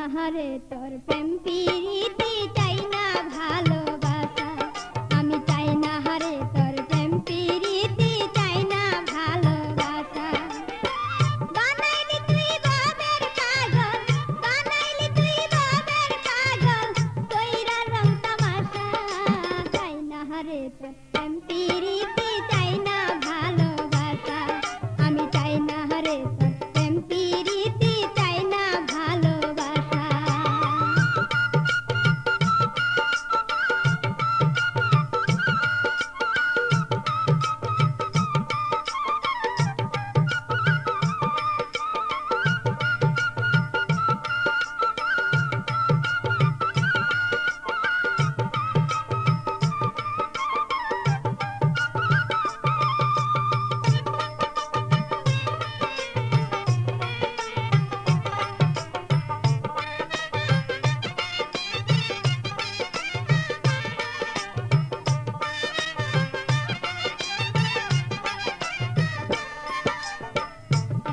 না হারে তোর প্রেম প্রীতি চাই না ভালোবাসা আমি চাই না হারে তোর প্রেম প্রীতি চাই না ভালোবাসা বানাইলি তুই বাবের পাগল বানাইলি তুই বাবের পাগল কইরা রং তামাশা চাই না হারে তোর প্রেম প্রীতি চাই না ভালোবাসা আমি চাই না হারে তোর প্রেম প্রীতি চাই না ভালোবাসা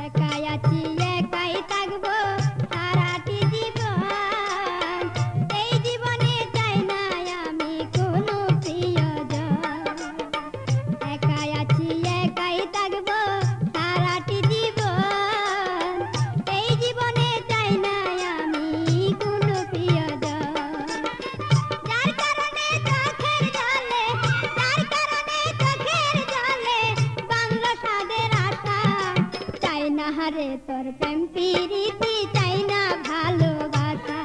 একাই আছি একাই থাকবো সারাটি জীবন এই জীবনে চাই না আমি কোনো প্রিয়জন একাই আছি একাই থাকবো সারাটি জীবন এই জীবনে চাই না আমি কোনো প্রিয়জন যার কারণে চোখের জলে বাংলা সাদের আশা চাই না হারে তোর প্রেম প্রীতি চাই না ভালোবাসা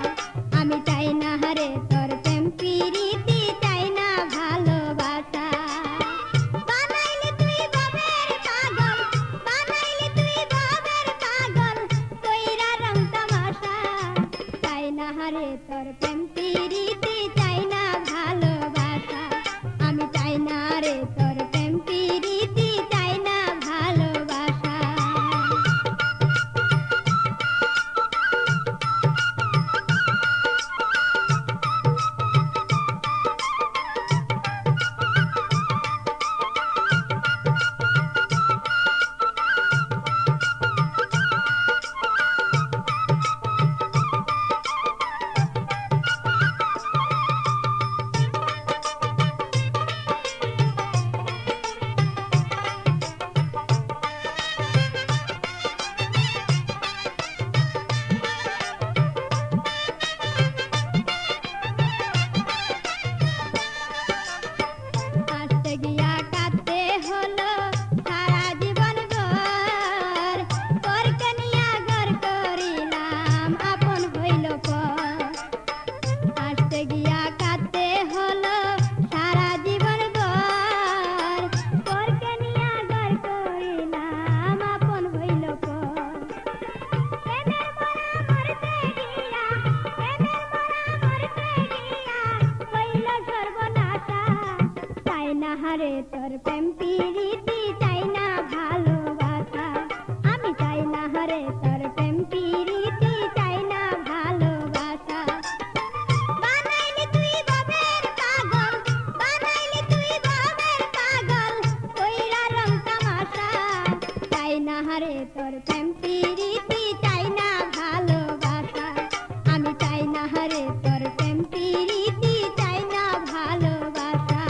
আমি চাই না হারে তোর প্রেম প্রীতি চাই না ভালোবাসা বানাইলি তুই বাবের পাগল বানাইলি তুই বাবের পাগল কইরা রং তামাশা চাই না হারে তোর প্রেম প্রীতি চাই না ভালোবাসা আমি চাই না রে তোর প্রেম প্রীতি চাই না ভালোবাসা আসতে গিয়া কাঁদতে হলো সারা জীবন ভর পরকে নিয়া ঘর করিলাম আপন হইল পর আসতে গিয়া কাঁদতে হলো সারা জীবন ভর পরকে নিয়া ঘর করিলাম আপন হইল পর প্রেমের মরা মরতে গিয়া হইল সর্বনাশা চাই না হারে তোর প্রেম প্রীতি চাই না ভালোবাসা আমি চাই না হারে তোর প্রেম প্রীতি চাই না ভালোবাসা বানাইলি তুই বাবের পাগল বানাইলি তুই বাবের পাগল কইরা রং তামাশা চাই না হারে তোর প্রেম প্রীতি চাই না ভালোবাসা আমি চাই না হারে তোর প্রেম প্রীতি চাই না ভালোবাসা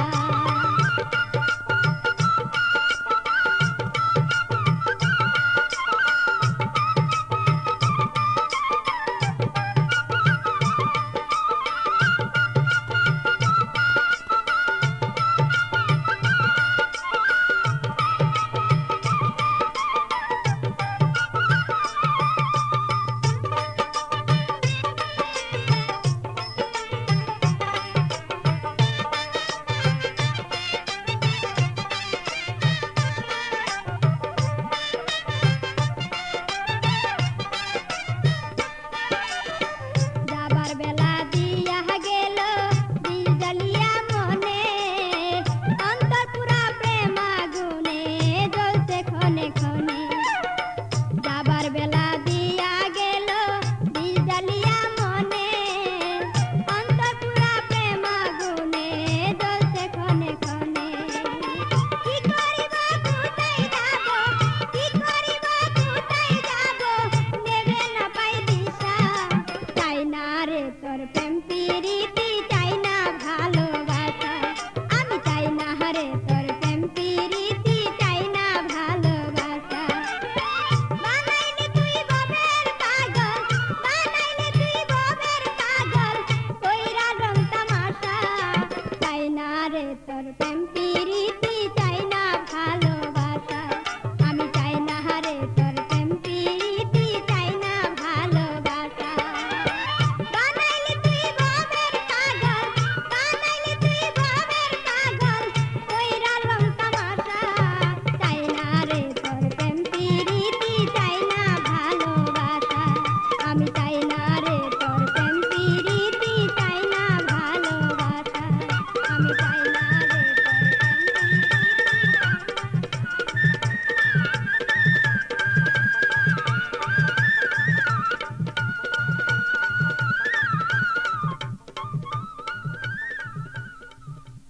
প্রেম প্রীতি